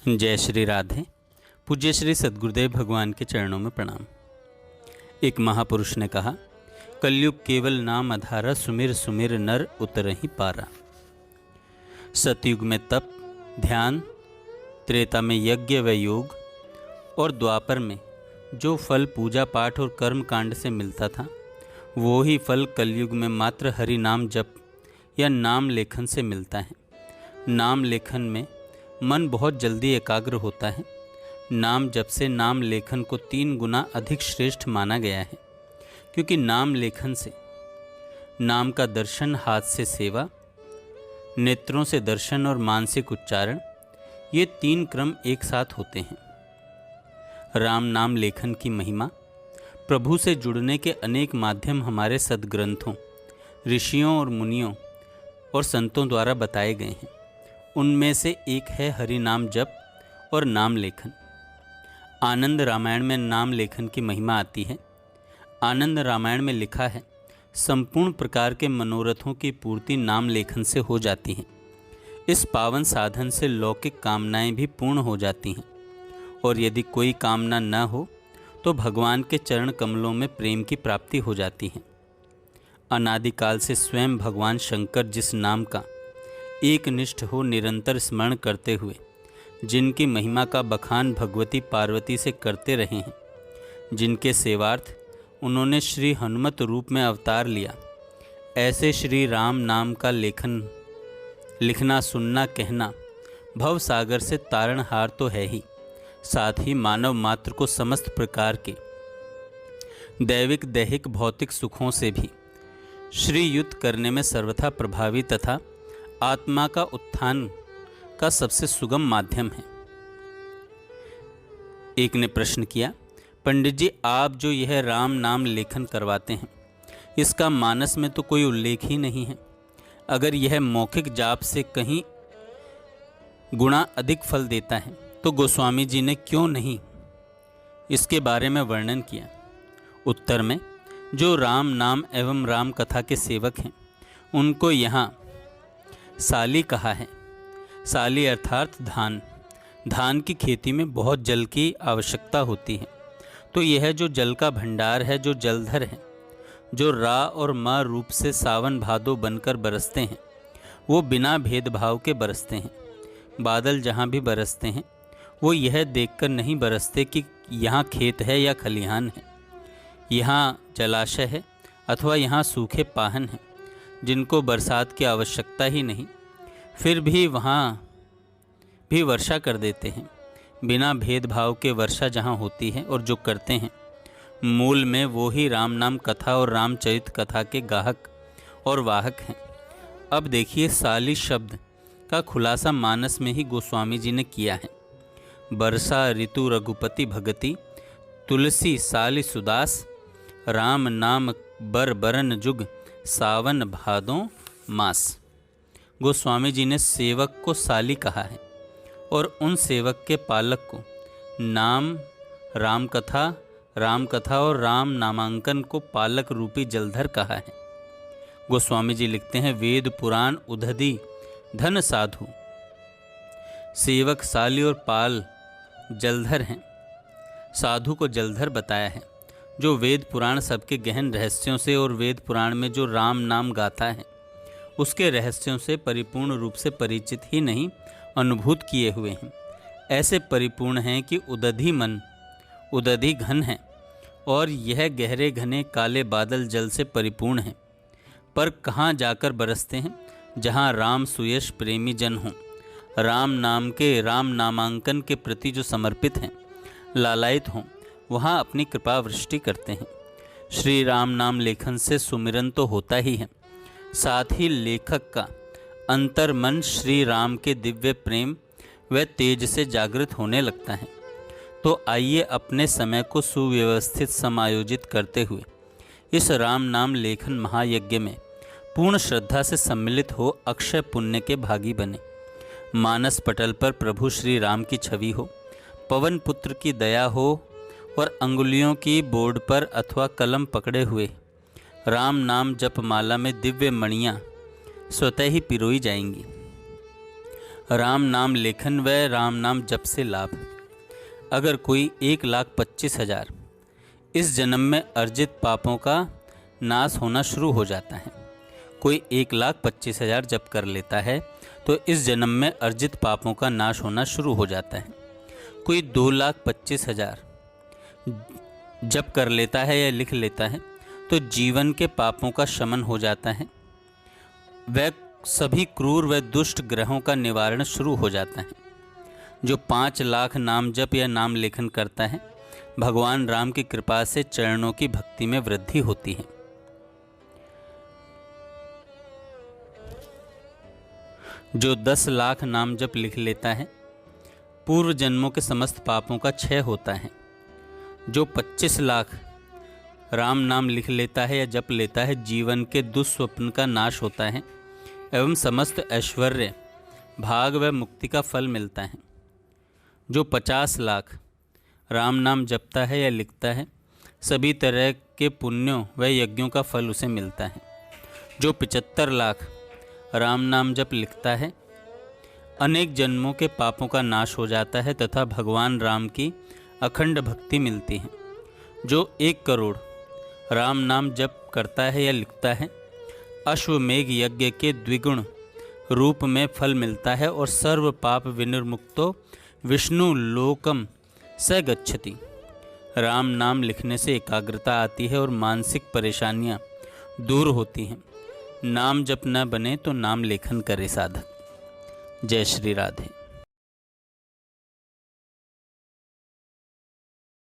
जय श्री राधे। पूज्य श्री सद्गुरुदेव भगवान के चरणों में प्रणाम। एक महापुरुष ने कहा, कलयुग केवल नाम आधारा, सुमिर सुमिर नर उतरहि पारा। सतयुग में तप ध्यान, त्रेता में यज्ञ व योग और द्वापर में जो फल पूजा पाठ और कर्म कांड से मिलता था, वो ही फल कलयुग में मात्र हरि नाम जप या नाम लेखन से मिलता है। नाम लेखन में मन बहुत जल्दी एकाग्र होता है। नाम जप से नाम लेखन को 3 गुना अधिक श्रेष्ठ माना गया है, क्योंकि नाम लेखन से नाम का दर्शन, हाथ से सेवा, नेत्रों से दर्शन और मानसिक उच्चारण, ये 3 क्रम एक साथ होते हैं। राम नाम लेखन की महिमा, प्रभु से जुड़ने के अनेक माध्यम हमारे सद्ग्रंथों, ऋषियों और मुनियों और संतों द्वारा बताए गए हैं। उनमें से एक है हरि नाम जप और नाम लेखन। आनंद रामायण में नाम लेखन की महिमा आती है। आनंद रामायण में लिखा है, संपूर्ण प्रकार के मनोरथों की पूर्ति नाम लेखन से हो जाती है। इस पावन साधन से लौकिक कामनाएं भी पूर्ण हो जाती हैं, और यदि कोई कामना न हो तो भगवान के चरण कमलों में प्रेम की प्राप्ति हो जाती है। अनादिकाल से स्वयं भगवान शंकर जिस नाम का एक निष्ठ हो निरंतर स्मरण करते हुए जिनकी महिमा का बखान भगवती पार्वती से करते रहे हैं, जिनके सेवार्थ उन्होंने श्री हनुमत रूप में अवतार लिया, ऐसे श्री राम नाम का लिखना सुनना कहना भव सागर से तारणहार तो है ही, साथ ही मानव मात्र को समस्त प्रकार के दैविक दैहिक भौतिक सुखों से भी श्रीयुत करने में सर्वथा प्रभावी तथा आत्मा का उत्थान का सबसे सुगम माध्यम है। एक ने प्रश्न किया, पंडित जी, आप जो यह राम नाम लेखन करवाते हैं, इसका मानस में तो कोई उल्लेख ही नहीं है। अगर यह मौखिक जाप से कहीं गुना अधिक फल देता है तो गोस्वामी जी ने क्यों नहीं इसके बारे में वर्णन किया। उत्तर में, जो राम नाम एवं राम कथा के सेवक हैं, उनको यहाँ साली कहा है। साली अर्थात धान। धान की खेती में बहुत जल की आवश्यकता होती है, तो यह जो जल का भंडार है, जो जलधर है, जो रा और मा रूप से सावन भादो बनकर बरसते हैं, वो बिना भेदभाव के बरसते हैं। बादल जहाँ भी बरसते हैं, वो यह देखकर नहीं बरसते कि यहाँ खेत है या खलिहान है, यहाँ जलाशय है अथवा यहाँ सूखे पाहन हैं, जिनको बरसात की आवश्यकता ही नहीं, फिर भी वहाँ भी वर्षा कर देते हैं। बिना भेदभाव के वर्षा जहाँ होती है और जो करते हैं, मूल में वो ही राम नाम कथा और रामचरित कथा के गाहक और वाहक हैं। अब देखिए, साली शब्द का खुलासा मानस में ही गोस्वामी जी ने किया है। बरसा ऋतु रघुपति भगति, तुलसी साली सुदास, राम नाम बर बरन जुग, सावन भादों मास। गोस्वामी जी ने सेवक को साली कहा है और उन सेवक के पालक को नाम राम कथा और राम नामांकन को पालक रूपी जलधर कहा है। गोस्वामी जी लिखते हैं, वेद पुराण उदधि धन साधु, सेवक साली और पाल जलधर हैं। साधु को जलधर बताया है, जो वेद पुराण सबके गहन रहस्यों से और वेद पुराण में जो राम नाम गाता है, उसके रहस्यों से परिपूर्ण रूप से परिचित ही नहीं, अनुभूत किए हुए हैं। ऐसे परिपूर्ण हैं कि उदधि मन उदधि घन है, और यह गहरे घने काले बादल जल से परिपूर्ण हैं। पर कहाँ जाकर बरसते हैं? जहाँ राम सुयश प्रेमी जन हों, राम नामांकन के प्रति जो समर्पित हैं, लालायित हों, वहाँ अपनी कृपा वृष्टि करते हैं। श्री राम नाम लेखन से सुमिरन तो होता ही है, साथ ही लेखक का अंतर मन श्री राम के दिव्य प्रेम व तेज से जागृत होने लगता है। तो आइए अपने समय को सुव्यवस्थित समायोजित करते हुए इस राम नाम लेखन महायज्ञ में पूर्ण श्रद्धा से सम्मिलित हो अक्षय पुण्य के भागी बने। मानस पटल पर प्रभु श्री राम की छवि हो, पवन पुत्र की दया हो, और अंगुलियों की बोर्ड पर अथवा कलम पकड़े हुए राम नाम जप माला में दिव्य मणियाँ स्वतः ही पिरोई जाएंगी। राम नाम लेखन व राम नाम जप से लाभ। अगर कोई 1,25,000 इस जन्म में अर्जित पापों का नाश होना शुरू हो जाता है। कोई 1,25,000 जप कर लेता है तो इस जन्म में अर्जित पापों का नाश होना शुरू हो जाता है। कोई 2,25,000 जप कर लेता है या लिख लेता है तो जीवन के पापों का शमन हो जाता है। वह सभी क्रूर व दुष्ट ग्रहों का निवारण शुरू हो जाता है। जो 5 लाख नाम जप या नाम लेखन करता है, भगवान राम की कृपा से चरणों की भक्ति में वृद्धि होती है। जो 10 लाख नाम जप लिख लेता है, पूर्व जन्मों के समस्त पापों का क्षय होता है। जो 25 लाख राम नाम लिख लेता है या जप लेता है, जीवन के दुस्वप्न का नाश होता है एवं समस्त ऐश्वर्य, भाग व मुक्ति का फल मिलता है। जो 50 लाख राम नाम जपता है या लिखता है, सभी तरह के पुण्यों व यज्ञों का फल उसे मिलता है। जो 75 लाख राम नाम जप लिखता है, अनेक जन्मों के पापों का नाश हो जाता है तथा भगवान राम की अखंड भक्ति मिलती है। जो 1 करोड़ राम नाम जप करता है या लिखता है, अश्वमेघ यज्ञ के द्विगुण रूप में फल मिलता है और सर्व पाप विनिर्मुक्तो विष्णु लोकम स गच्छति। राम नाम लिखने से एकाग्रता आती है और मानसिक परेशानियां दूर होती हैं। नाम जप न बने तो नाम लेखन करे साधक। जय श्री राधे।